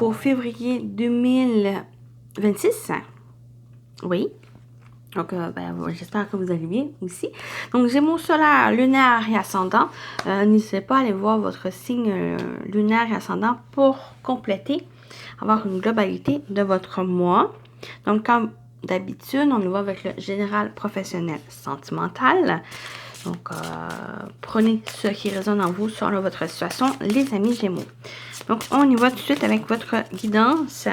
pour février 2026. Oui. Donc, j'espère que vous allez bien aussi. Donc, Gémeaux solaire, lunaire et ascendant. N'hésitez pas à aller voir votre signe lunaire et ascendant pour compléter, avoir une globalité de votre mois. Donc, comme d'habitude, on y va avec le général professionnel sentimental. Donc, prenez ce qui résonne en vous sur votre situation, les amis Gémeaux. Donc, on y va tout de suite avec votre guidance.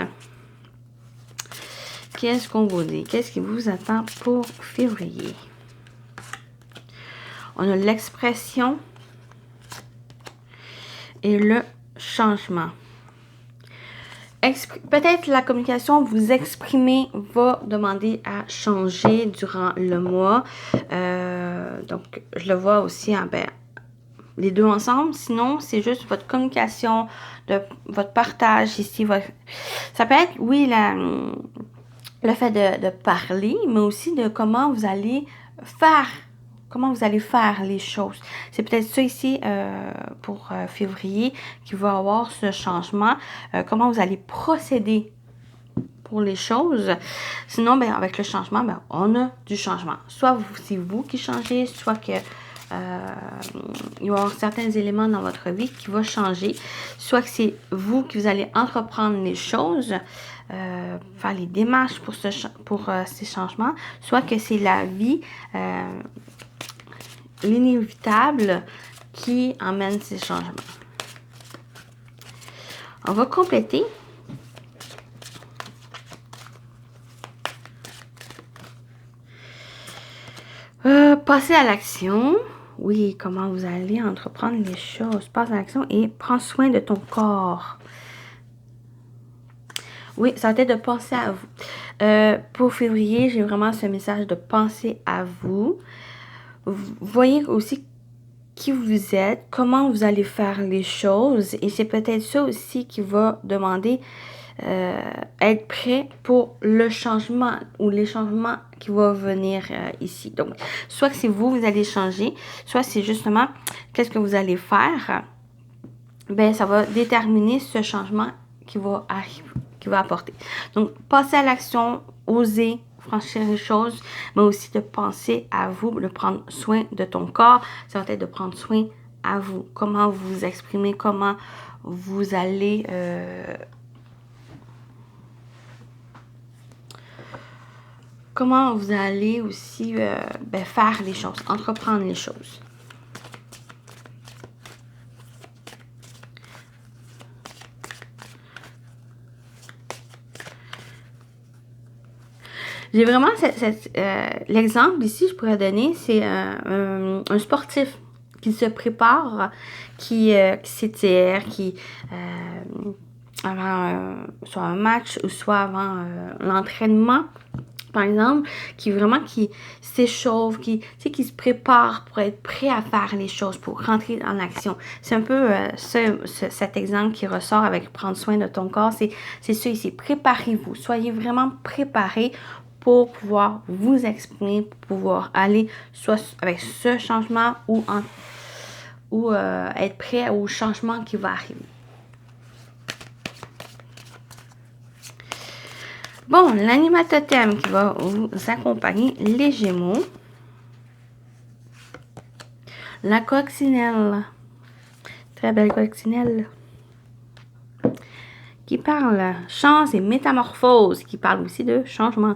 Qu'est-ce qu'on vous dit? Qu'est-ce qui vous attend pour février? On a l'expression et le changement. Peut-être la communication, vous exprimer, va demander à changer durant le mois. Donc, je le vois aussi les deux ensemble. Sinon, c'est juste votre communication, votre partage ici. Ça peut être, oui, le fait de parler, mais aussi de comment vous allez faire les choses. C'est peut-être ça ici pour février qui va avoir ce changement. Comment vous allez procéder pour les choses. Sinon, avec le changement, on a du changement. Soit c'est vous qui changez, soit que il va y avoir certains éléments dans votre vie qui vont changer. Soit que c'est vous qui vous allez entreprendre les choses, faire les démarches pour ces changements, soit que c'est la vie, l'inévitable qui emmène ces changements. On va compléter. Passer à l'action. Oui, comment vous allez entreprendre les choses. Passe à l'action et prends soin de ton corps. Oui, ça va être de penser à vous. Pour février, j'ai vraiment ce message de penser à vous. Vous voyez aussi qui vous êtes, comment vous allez faire les choses. Et c'est peut-être ça aussi qui va demander être prêt pour le changement ou les changements qui vont venir ici. Donc, soit que c'est vous allez changer, soit c'est justement qu'est-ce que vous allez faire. Ça va déterminer ce changement qui va arriver, qui va apporter. Donc, passer à l'action, oser franchir les choses, mais aussi de penser à vous, de prendre soin de ton corps. Ça va être de prendre soin à vous. Comment vous vous exprimez, comment vous allez aussi faire les choses, entreprendre les choses. J'ai vraiment l'exemple ici, je pourrais donner, c'est un sportif qui se prépare, qui s'étire, qui avant soit un match ou soit avant l'entraînement, par exemple, qui s'échauffe, qui se prépare pour être prêt à faire les choses, pour rentrer en action. C'est un peu cet exemple qui ressort avec prendre soin de ton corps. C'est ça ici, préparez-vous. Soyez vraiment préparés pour pouvoir vous exprimer, pour pouvoir aller soit avec ce changement ou être prêt au changement qui va arriver. Bon, l'animal totem qui va vous accompagner, les Gémeaux. La coccinelle. Très belle coccinelle. Qui parle chance et métamorphose, qui parle aussi de changement.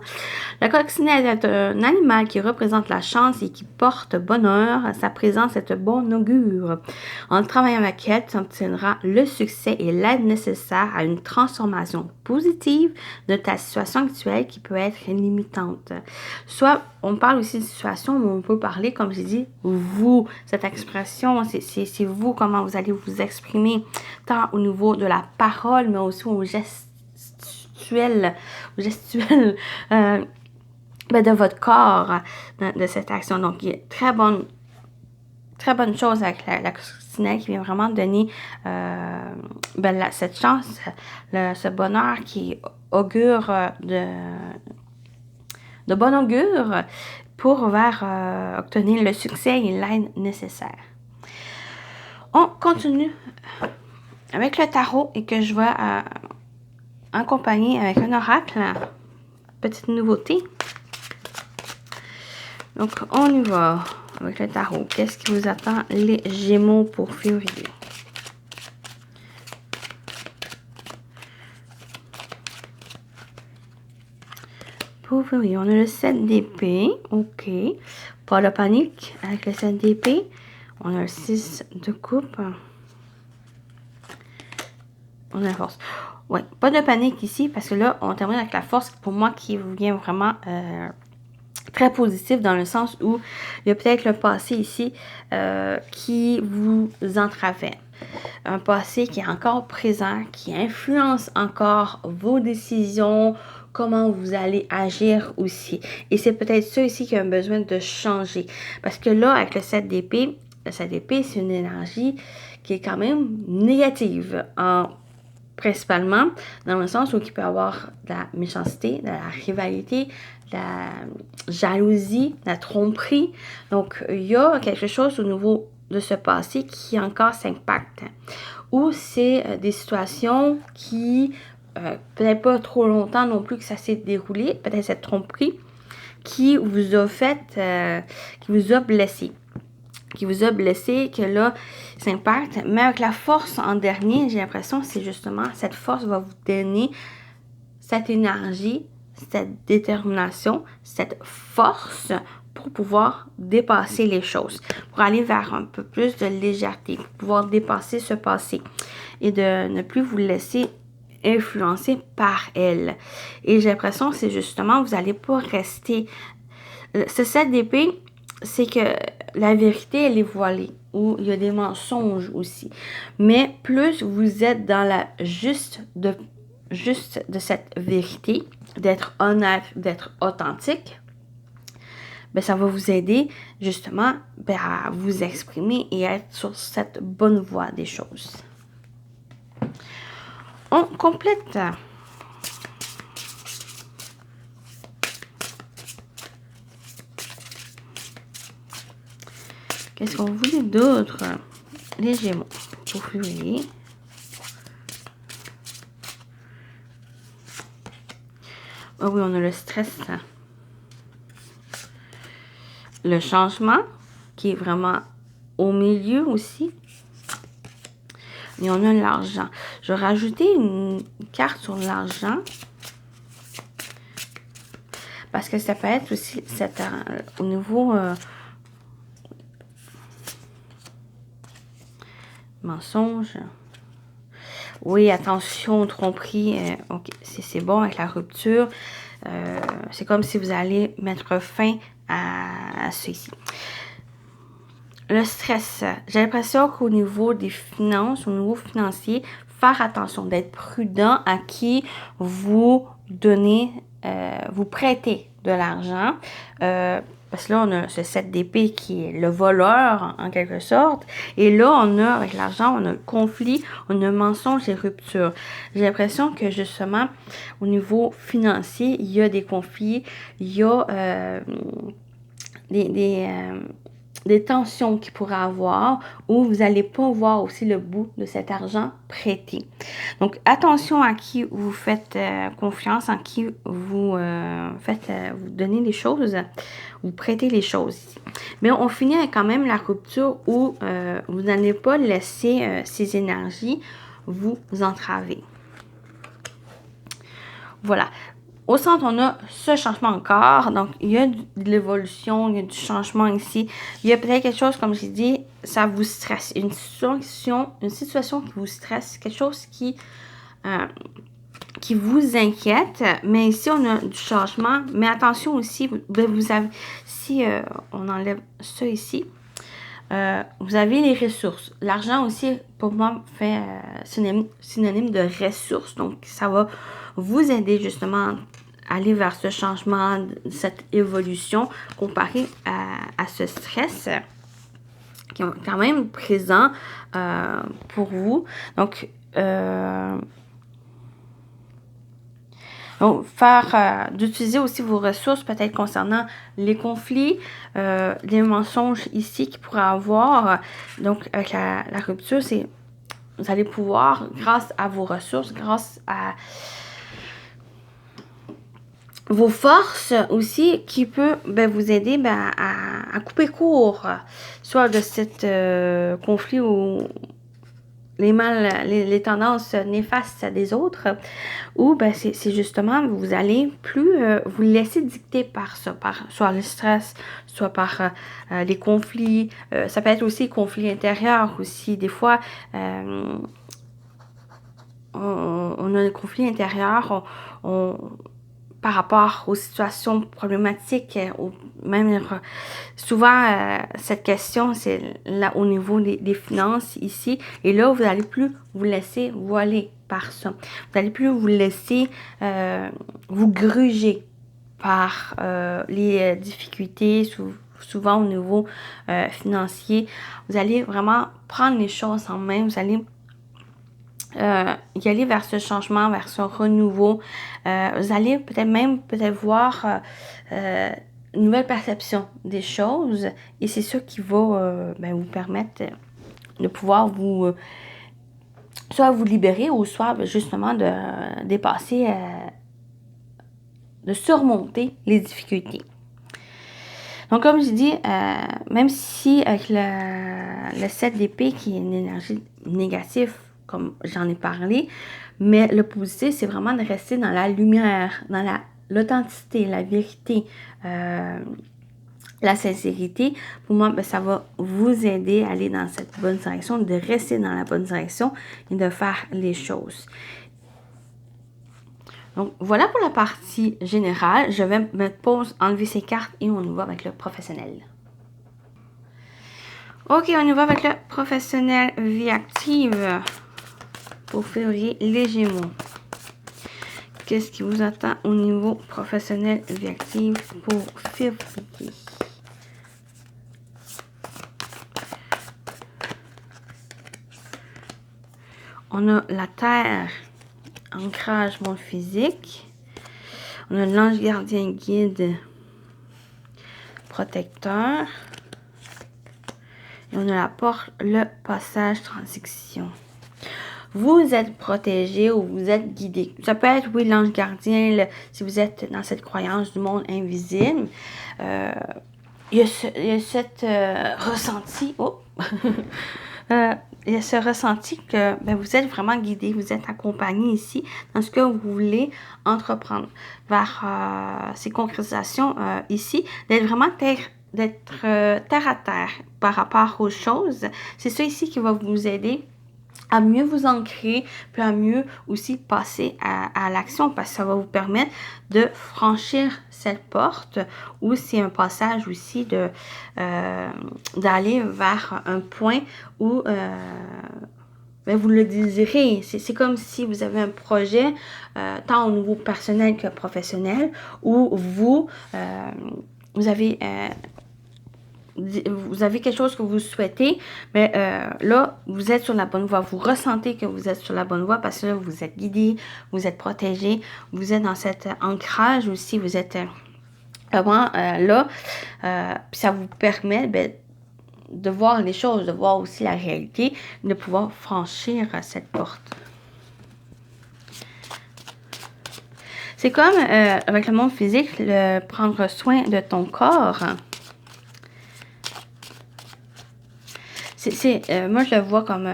La coccinelle est un animal qui représente la chance et qui porte bonheur. Sa présence est de bon augure. En travaillant avec elle, tu obtiendras le succès et l'aide nécessaire à une transformation positive de ta situation actuelle qui peut être limitante. Soit, on parle aussi de situation où on peut parler, comme j'ai dit, vous. Cette expression, c'est vous, comment vous allez vous exprimer, tant au niveau de la parole, mais aussi au gestuel de votre corps, de cette action. Donc, il y a très bonne chose avec la coccinelle qui vient vraiment donner cette chance, ce bonheur qui augure de bon augure pour obtenir le succès et l'aide nécessaire. On continue avec le tarot et que je vais accompagné avec un oracle. Petite nouveauté. Donc, on y va avec le tarot. Qu'est-ce qui vous attend, les Gémeaux, pour février? Pour février, on a le 7 d'épée. OK. Pas de panique avec le 7 d'épée. On a le 6 de coupe. On a la force. Oui, pas de panique ici parce que là, on termine avec la force pour moi qui vient vraiment très positif dans le sens où il y a peut-être le passé ici qui vous entravait. Un passé qui est encore présent, qui influence encore vos décisions, comment vous allez agir aussi. Et c'est peut-être ça ici qui a besoin de changer. Parce que là, avec le 7 d'épée, le 7 d'épée, c'est une énergie qui est quand même négative principalement dans le sens où il peut y avoir de la méchanceté, de la rivalité, de la jalousie, de la tromperie. Donc, il y a quelque chose au niveau de ce passé qui encore s'impacte. Ou c'est des situations qui, peut-être pas trop longtemps non plus que ça s'est déroulé, peut-être cette tromperie, qui vous a fait, qui vous a blessé. Que là, ça impacte. Mais avec la force en dernier, j'ai l'impression que c'est justement cette force va vous donner cette énergie, cette détermination, cette force pour pouvoir dépasser les choses, pour aller vers un peu plus de légèreté, pour pouvoir dépasser ce passé et de ne plus vous laisser influencer par elle. Et j'ai l'impression que c'est justement, vous n'allez pas rester... Ce 7 d'épée, c'est que la vérité, elle est voilée, ou il y a des mensonges aussi. Mais plus vous êtes dans la juste de cette vérité, d'être honnête, d'être authentique, ben, ça va vous aider justement à vous exprimer et être sur cette bonne voie des choses. On complète. Qu'est-ce qu'on voulait d'autre? Les Gémeaux pour février. Ah oui, on a le stress. Le changement, qui est vraiment au milieu aussi. Et on a l'argent. Je vais rajouter une carte sur l'argent. Parce que ça peut être aussi au niveau... mensonge. Oui, attention, tromperie. Ok, c'est bon avec la rupture. C'est comme si vous allez mettre fin à ceci. Le stress. J'ai l'impression qu'au niveau des finances, au niveau financier, faire attention, d'être prudent à qui vous donnez, vous prêtez de l'argent. Parce que là, on a ce 7 d'épée qui est le voleur, en quelque sorte. Et là, on a, avec l'argent, on a le conflit, on a mensonge et rupture. J'ai l'impression que, justement, au niveau financier, il y a des conflits, il y a des tensions qu'il pourrait avoir où vous n'allez pas voir aussi le bout de cet argent prêté. Donc, attention à qui vous faites confiance, en qui vous vous donnez les choses, vous prêtez les choses. Mais on finit avec quand même la rupture où vous n'allez pas laisser ces énergies vous entraver. Voilà. Au centre, on a ce changement encore. Donc, il y a de l'évolution, il y a du changement ici. Il y a peut-être quelque chose, comme j'ai dit, ça vous stresse. Une situation qui vous stresse, quelque chose qui vous inquiète. Mais ici, on a du changement. Mais attention aussi, vous avez, si on enlève ça ici, vous avez les ressources. L'argent aussi, pour moi, fait synonyme de ressources. Donc, ça va vous aider justement à aller vers ce changement, cette évolution comparé à ce stress qui est quand même présent pour vous. Donc, d'utiliser aussi vos ressources, peut-être concernant les conflits, les mensonges ici qu'il pourrait avoir. Donc, avec la rupture, c'est vous allez pouvoir, grâce à vos ressources, grâce à vos forces aussi qui peut vous aider à couper court, soit de cet conflit ou les tendances néfastes des autres, ou c'est justement, vous allez plus vous laisser dicter par ça, par soit le stress, soit par les conflits. Ça peut être aussi conflits intérieurs aussi. Des fois, on a des conflits intérieurs, par rapport aux situations problématiques, même souvent cette question c'est là au niveau des finances ici, et là vous n'allez plus vous laisser voiler par ça, vous n'allez plus vous laisser vous gruger par les difficultés souvent au niveau financier. Vous allez vraiment prendre les choses en main, vous allez y aller vers ce changement, vers ce renouveau. Vous allez peut-être voir une nouvelle perception des choses, et c'est ça qui va vous permettre de pouvoir soit vous libérer, ou soit justement de dépasser, de surmonter les difficultés. Donc, comme je dis, même si avec le 7 d'épée qui est une énergie négative, comme j'en ai parlé, mais le positif, c'est vraiment de rester dans la lumière, dans l'authenticité, la vérité, la sincérité. Pour moi, ça va vous aider à aller dans cette bonne direction, de rester dans la bonne direction et de faire les choses. Donc, voilà pour la partie générale. Je vais me enlever ces cartes et on y va avec le professionnel. Ok, on y va avec le professionnel vie active pour février, les Gémeaux. Qu'est-ce qui vous attend au niveau professionnel vie active pour février? On a la Terre, ancrage monde physique. On a l'ange gardien guide, protecteur. Et on a la porte, le passage, transition. Vous êtes protégé ou vous êtes guidé. Ça peut être, oui, l'ange gardien, si vous êtes dans cette croyance du monde invisible. Il y a cette ressenti. Oh! Il y a ce ressenti que vous êtes vraiment guidé, vous êtes accompagné ici dans ce que vous voulez entreprendre vers ces concrétisations ici, d'être vraiment terre à terre par rapport aux choses. C'est ça ici qui va vous aider à mieux vous ancrer, puis à mieux aussi passer à l'action, parce que ça va vous permettre de franchir cette porte, ou c'est un passage aussi d'aller vers un point où vous le désirez. C'est comme si vous avez un projet, tant au niveau personnel que professionnel, où vous avez quelque chose que vous souhaitez, mais là, vous êtes sur la bonne voie. Vous ressentez que vous êtes sur la bonne voie parce que là, vous êtes guidé, vous êtes protégé, vous êtes dans cet ancrage aussi, vous êtes vraiment là. Puis ça vous permet de voir les choses, de voir aussi la réalité, de pouvoir franchir cette porte. C'est comme avec le monde physique, prendre soin de ton corps. Moi, je le vois comme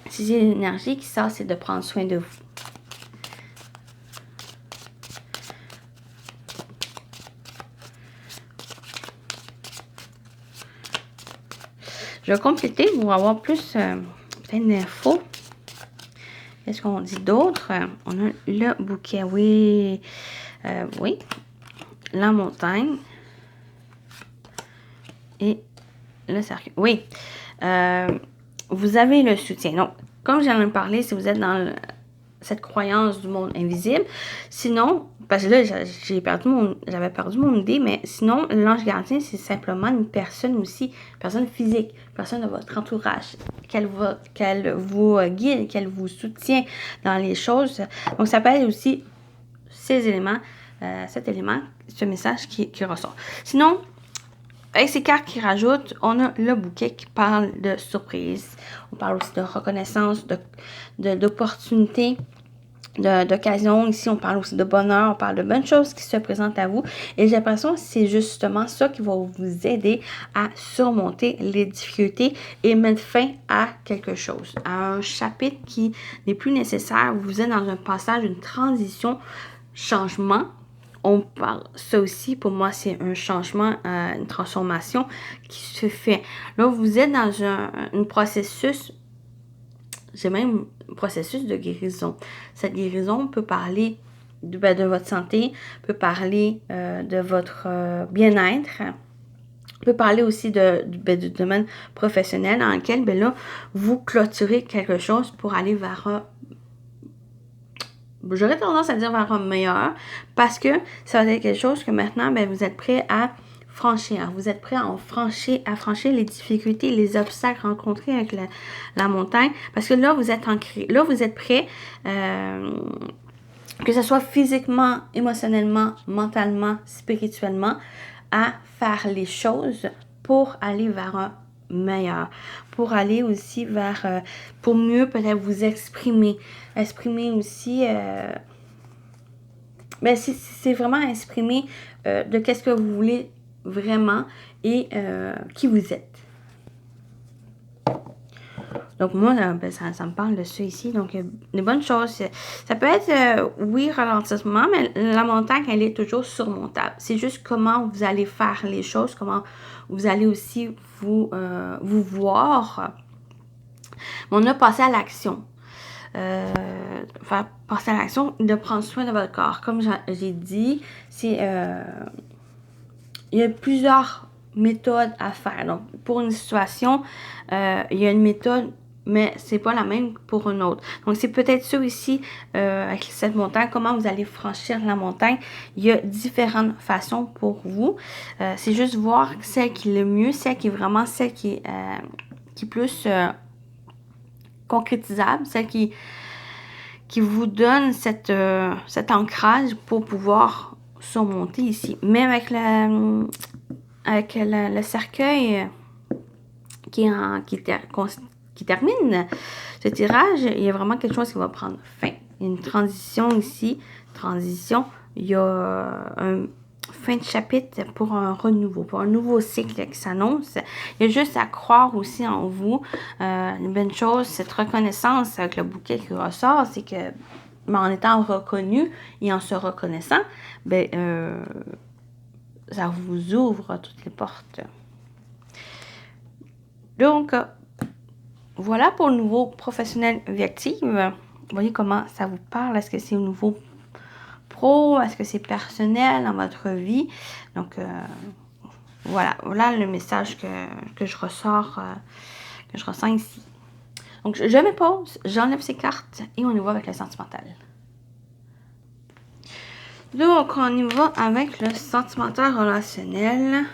si c'est l'énergie qui sort, c'est de prendre soin de vous. Je vais compléter pour avoir plus peut-être d'infos. Qu'est-ce qu'on dit d'autre? On a le bouquet, oui. Oui. La montagne. Et le cercle. Oui. Vous avez le soutien. Donc, comme j'en ai parlé, si vous êtes dans cette croyance du monde invisible, sinon, parce que là, j'avais perdu mon idée, mais sinon, l'ange gardien, c'est simplement une personne aussi, une personne physique, une personne de votre entourage, qu'elle vous guide, qu'elle vous soutient dans les choses. Donc, ça peut être aussi cet élément, ce message qui ressort. Sinon, avec ces cartes qui rajoutent, on a le bouquet qui parle de surprise. On parle aussi de reconnaissance, d'opportunité. d'occasion. Ici, on parle aussi de bonheur, on parle de bonnes choses qui se présentent à vous. Et j'ai l'impression que c'est justement ça qui va vous aider à surmonter les difficultés et mettre fin à quelque chose, à un chapitre qui n'est plus nécessaire. Vous êtes dans un passage, une transition, changement. On parle, ça aussi, pour moi, c'est un changement, une transformation qui se fait. Là, vous êtes dans un processus, j'ai même un processus de guérison. Cette guérison peut parler de votre santé, peut parler de votre bien-être, peut parler aussi du domaine professionnel dans lequel, là, vous clôturez quelque chose pour aller vers j'aurais tendance à dire vers un meilleur, parce que ça va être quelque chose que maintenant, vous êtes prêt à franchir. Vous êtes prêt à franchir les difficultés, les obstacles rencontrés avec la montagne, parce que là, vous êtes ancré. Là, vous êtes prêt, que ce soit physiquement, émotionnellement, mentalement, spirituellement, à faire les choses pour aller vers un meilleur, pour aller aussi vers, pour mieux peut-être vous exprimer aussi, c'est vraiment exprimer de qu'est-ce que vous voulez vraiment et qui vous êtes. Donc moi, ça me parle de ça ici. Donc, des bonnes choses. Ça peut être, oui, ralentissement, mais la montagne, elle est toujours surmontable. C'est juste comment vous allez faire les choses, comment vous allez aussi vous voir. On a passé à l'action. Faire passer à l'action, de prendre soin de votre corps. Comme j'ai dit, il y a plusieurs méthodes à faire. Donc, pour une situation, il y a une méthode, mais c'est pas la même pour une autre. Donc, c'est peut-être ça aussi, avec cette montagne, comment vous allez franchir la montagne. Il y a différentes façons pour vous. C'est juste voir celle qui est le mieux, celle qui est vraiment celle qui est plus concrétisable, celle qui vous donne cet ancrage pour pouvoir surmonter ici. Même avec le cercueil qui termine ce tirage, il y a vraiment quelque chose qui va prendre fin. Il y a une transition ici. Il y a un fin de chapitre pour un renouveau, pour un nouveau cycle qui s'annonce. Il y a juste à croire aussi en vous. Une bonne chose, cette reconnaissance avec le bouquet qui ressort, c'est que en étant reconnu et en se reconnaissant, ça vous ouvre toutes les portes. Donc, voilà pour le nouveau professionnel Vie-Active. Vous voyez comment ça vous parle. Est-ce que c'est au niveau pro? Est-ce que c'est personnel dans votre vie? Donc, voilà le message que je ressors, que je ressens ici. Donc, je me pose, j'enlève ces cartes et on y va avec le sentimental. Donc, on y va avec le sentimental relationnel.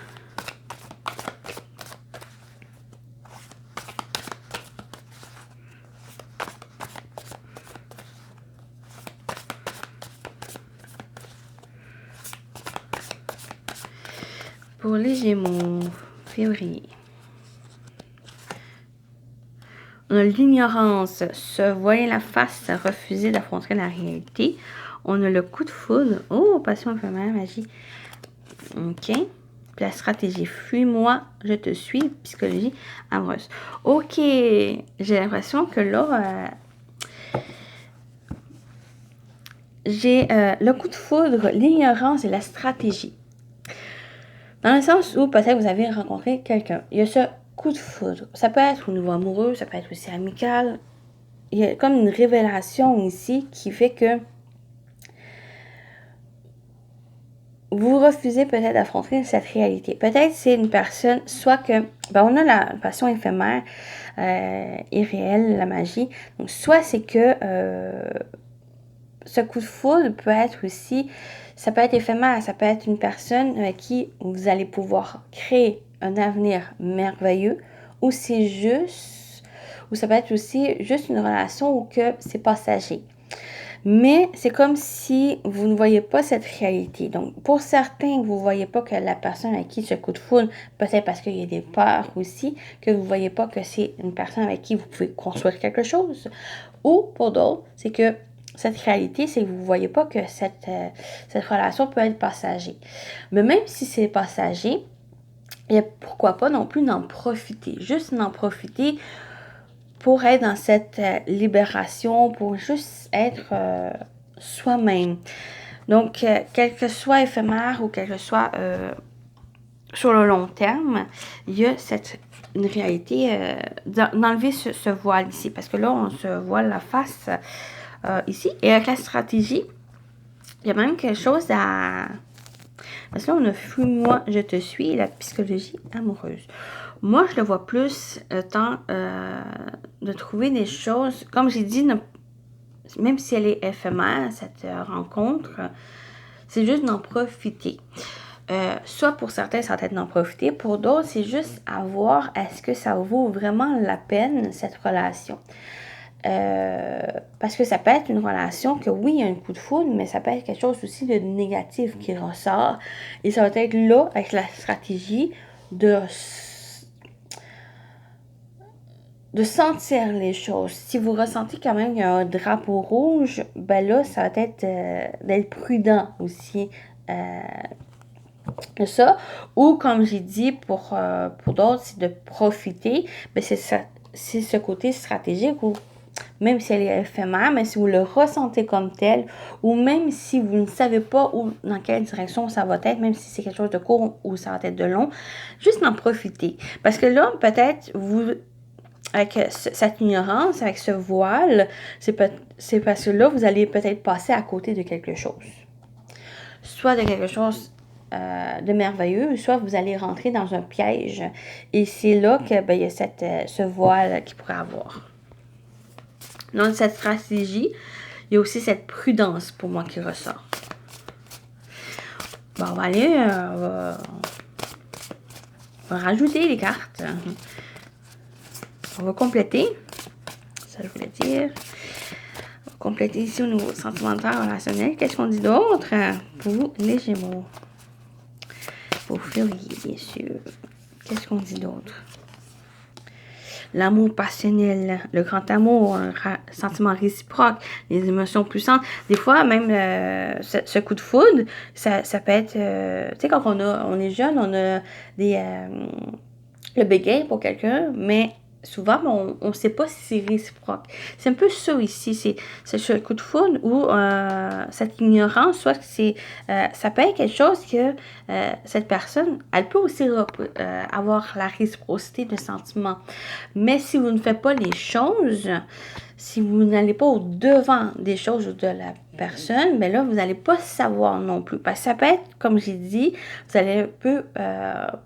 Pour les Gémeaux, février. On a l'ignorance, se voiler la face, refuser d'affronter la réalité. On a le coup de foudre. Oh, passion éphémère, magie. OK. Puis la stratégie, fuis-moi, je te suis, psychologie amoureuse. OK. J'ai l'impression que là, j'ai le coup de foudre, l'ignorance et la stratégie. Dans le sens où peut-être vous avez rencontré quelqu'un. Il y a ce coup de foudre. Ça peut être au niveau amoureux, ça peut être aussi amical. Il y a comme une révélation ici qui fait que vous refusez peut-être d'affronter cette réalité. Peut-être c'est une personne, soit que, on a la passion éphémère, irréelle, la magie. Donc, soit c'est que ce coup de foudre peut être aussi, ça peut être éphémère, ça peut être une personne avec qui vous allez pouvoir créer un avenir merveilleux, ou c'est juste, ou ça peut être aussi juste une relation où que c'est passager. Mais c'est comme si vous ne voyez pas cette réalité. Donc, pour certains, vous ne voyez pas que la personne avec qui ce coup de foudre, peut-être parce qu'il y a des peurs aussi, que vous ne voyez pas que c'est une personne avec qui vous pouvez construire quelque chose. Ou pour d'autres, c'est que cette réalité, c'est que vous ne voyez pas que cette relation peut être passager. Mais même si c'est passager, et pourquoi pas non plus d'en profiter. Juste d'en profiter pour être dans cette libération, pour juste être soi-même. Donc, quel que soit éphémère ou quel que soit sur le long terme, il y a une réalité d'enlever ce voile ici. Parce que là, on se voile la face ici. Et avec la stratégie, il y a même quelque chose à... Parce que là, on a fuis-moi, je te suis, la psychologie amoureuse. Moi, je le vois plus temps de trouver des choses, comme j'ai dit, même si elle est éphémère, cette rencontre, c'est juste d'en profiter. Soit pour certains, ça va être d'en profiter. Pour d'autres, c'est juste à voir est-ce que ça vaut vraiment la peine, cette relation. Parce que ça peut être une relation que oui, il y a un coup de foudre, mais ça peut être quelque chose aussi de négatif qui ressort. Et ça va être là, avec la stratégie, de sentir les choses. Si vous ressentez quand même qu'il y a un drapeau rouge, ben là, ça va être d'être prudent aussi. Ça, ou comme j'ai dit pour d'autres, c'est de profiter, mais c'est ce côté stratégique où même si elle est éphémère, mais si vous le ressentez comme tel, ou même si vous ne savez pas où, dans quelle direction ça va être, même si c'est quelque chose de court ou ça va être de long, juste en profiter. Parce que là, peut-être, vous, avec cette ignorance, avec ce voile, c'est parce que là, vous allez peut-être passer à côté de quelque chose. Soit de quelque chose de merveilleux, soit vous allez rentrer dans un piège. Et c'est là que il y a ce voile qu'il pourrait avoir. Dans cette stratégie, il y a aussi cette prudence pour moi qui ressort. Bon, on va aller, on va rajouter les cartes. On va compléter. Ça, je voulais dire. On va compléter ici au niveau sentimental, relationnel. Qu'est-ce qu'on dit d'autre pour vous, les Gémeaux? Pour février, bien sûr. Qu'est-ce qu'on dit d'autre? L'amour passionnel, le grand amour, un sentiment réciproque, les émotions puissantes. Des fois, même ce coup de foudre, ça peut être... tu sais, quand on est jeune, on a le béguin pour quelqu'un, mais souvent, on ne sait pas si c'est réciproque. C'est un peu ça ici, c'est ce coup de foudre ou cette ignorance, soit que ça peut être quelque chose que cette personne, elle peut aussi avoir la réciprocité de sentiments. Mais si vous ne faites pas les choses, si vous n'allez pas au-devant des choses de la personne, ben là, vous n'allez pas savoir non plus. Parce que ça peut être, comme j'ai dit, vous allez un peu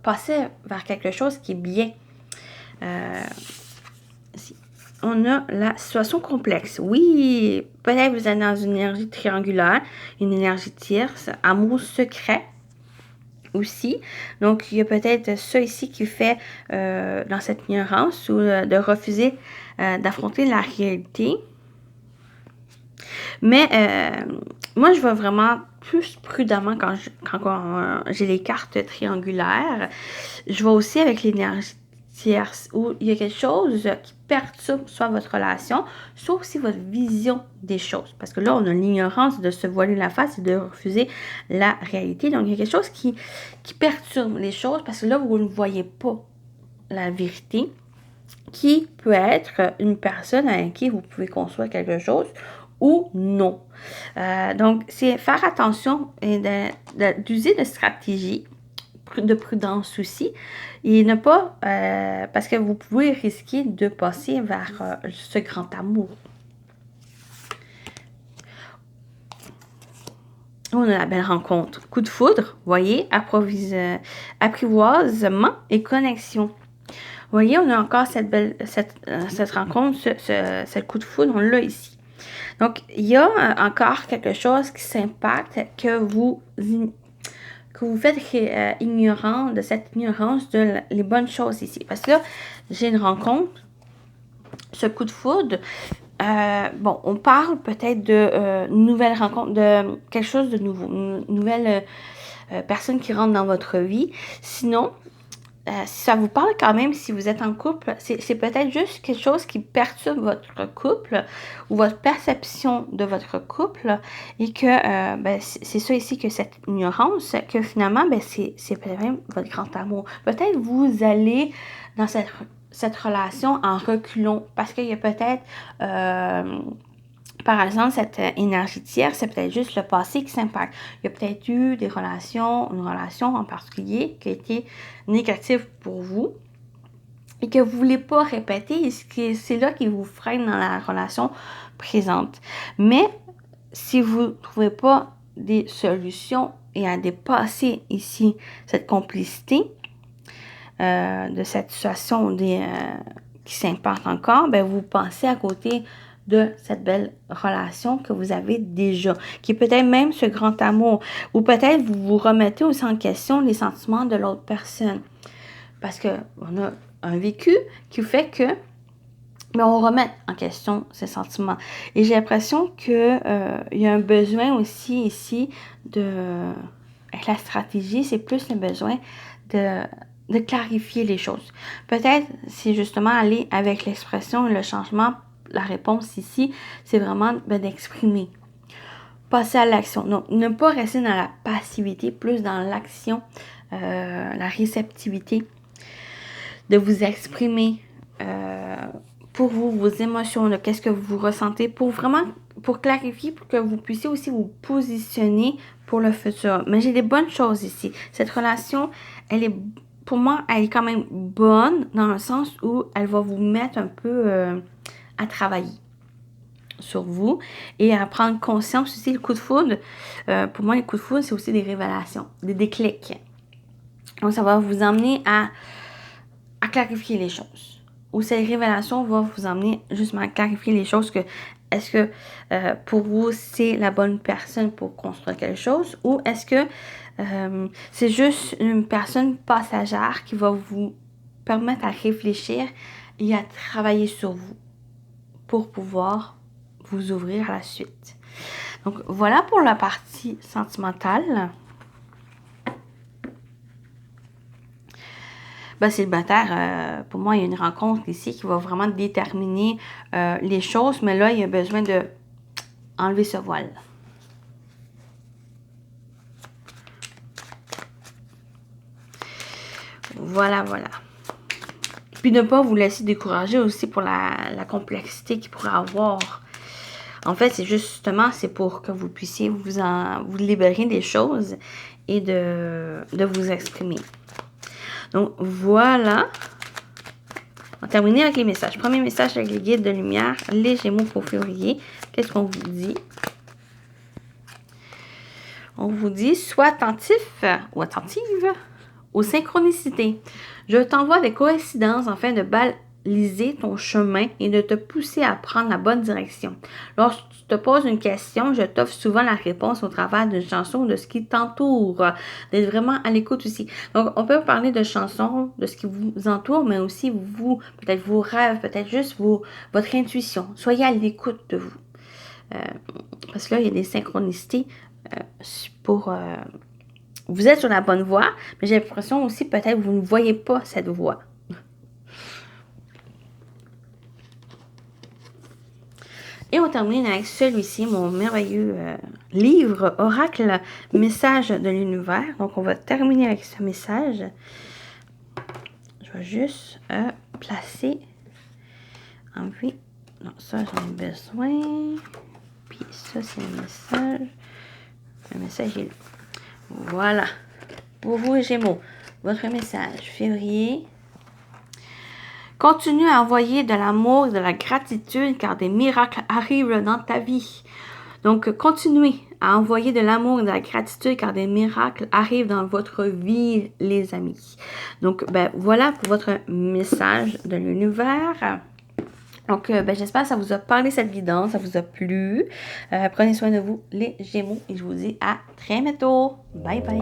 passer vers quelque chose qui est bien. On a la situation complexe. Oui, peut-être vous êtes dans une énergie triangulaire, une énergie tierce, amour secret aussi. Donc, il y a peut-être ça ici qui fait dans cette ignorance ou de refuser d'affronter la réalité. Mais moi, je vais vraiment plus prudemment quand j'ai les cartes triangulaires. Je vais aussi avec l'énergie tierce où il y a quelque chose qui perturbe soit votre relation, soit aussi votre vision des choses. Parce que là, on a l'ignorance de se voiler la face et de refuser la réalité. Donc, il y a quelque chose qui perturbe les choses parce que là, vous ne voyez pas la vérité, qui peut être une personne avec qui vous pouvez construire quelque chose ou non. Donc, c'est faire attention et d'user de stratégie, de prudence aussi, et ne pas, parce que vous pouvez risquer de passer vers ce grand amour. On a la belle rencontre. Coup de foudre, voyez, apprivoisement et connexion. Vous voyez, on a encore cette rencontre, ce coup de foudre, on l'a ici. Donc, il y a encore quelque chose qui s'impacte, que vous faites ignorant de cette ignorance de les bonnes choses ici. Parce que là, j'ai une rencontre, ce coup de foudre, bon, on parle peut-être de nouvelle rencontre, de quelque chose de nouveau, une nouvelle personne qui rentre dans votre vie. Sinon, si ça vous parle quand même, si vous êtes en couple, c'est peut-être juste quelque chose qui perturbe votre couple ou votre perception de votre couple et que c'est ça ici que cette ignorance, que finalement, c'est peut-être votre grand amour. Peut-être vous allez dans cette relation en reculons parce qu'il y a peut-être... par exemple, cette énergie tierce, c'est peut-être juste le passé qui s'impacte. Il y a peut-être eu une relation en particulier qui a été négative pour vous et que vous ne voulez pas répéter et c'est là qui vous freine dans la relation présente. Mais si vous ne trouvez pas des solutions et à dépasser ici cette complicité de cette situation qui s'impacte encore, vous pensez à côté de cette belle relation que vous avez déjà, qui est peut-être même ce grand amour, ou peut-être vous vous remettez aussi en question les sentiments de l'autre personne, parce que on a un vécu qui fait que on remet en question ces sentiments. Et j'ai l'impression que il y a un besoin aussi ici avec la stratégie, c'est plus le besoin de clarifier les choses. Peut-être c'est justement aller avec l'expression et le changement. La réponse ici, c'est vraiment d'exprimer. Passer à l'action. Donc, ne pas rester dans la passivité, plus dans l'action, la réceptivité, de vous exprimer pour vous, vos émotions, qu'est-ce que vous ressentez, pour clarifier, pour que vous puissiez aussi vous positionner pour le futur. Mais j'ai des bonnes choses ici. Cette relation, pour moi, elle est quand même bonne dans le sens où elle va vous mettre un peu... à travailler sur vous et à prendre conscience aussi. Le coup de foudre, pour moi, les coups de foudre, c'est aussi des révélations, des déclics. Donc, ça va vous emmener à clarifier les choses. Ou ces révélations vont vous emmener justement à clarifier les choses que est-ce que pour vous, c'est la bonne personne pour construire quelque chose ou est-ce que c'est juste une personne passagère qui va vous permettre à réfléchir et à travailler sur vous pour pouvoir vous ouvrir à la suite. Donc, voilà pour la partie sentimentale. Célibataire, pour moi, il y a une rencontre ici qui va vraiment déterminer les choses, mais là, il y a besoin de enlever ce voile. Voilà. Puis ne pas vous laisser décourager aussi pour la complexité qu'il pourrait avoir. En fait, c'est pour que vous puissiez vous libérer des choses et de vous exprimer. Donc, voilà. On va terminer avec les messages. Premier message avec les guides de lumière, les Gémeaux pour février. Qu'est-ce qu'on vous dit? On vous dit, sois attentif ou attentive aux synchronicités. Je t'envoie des coïncidences afin de baliser ton chemin et de te pousser à prendre la bonne direction. Lorsque tu te poses une question, je t'offre souvent la réponse au travers d'une chanson ou de ce qui t'entoure. D'être vraiment à l'écoute aussi. Donc, on peut parler de chansons, de ce qui vous entoure, mais aussi peut-être vos rêves, peut-être juste votre intuition. Soyez à l'écoute de vous. Parce que là, il y a des synchronicités vous êtes sur la bonne voie, mais j'ai l'impression aussi peut-être que vous ne voyez pas cette voie. Et on termine avec celui-ci, mon merveilleux livre Oracle, message de l'univers. Donc, on va terminer avec ce message. Je vais juste placer. Enlever. Non, ça, j'en ai besoin. Puis ça, c'est le message. Le message est là. Voilà. Pour vous, les Gémeaux, votre message, février. Continue à envoyer de l'amour et de la gratitude car des miracles arrivent dans ta vie. Donc, continuez à envoyer de l'amour et de la gratitude car des miracles arrivent dans votre vie, les amis. Donc, voilà pour votre message de l'univers. Donc, j'espère que ça vous a parlé cette guidance, ça vous a plu. Prenez soin de vous, les Gémeaux, et je vous dis à très bientôt. Bye bye.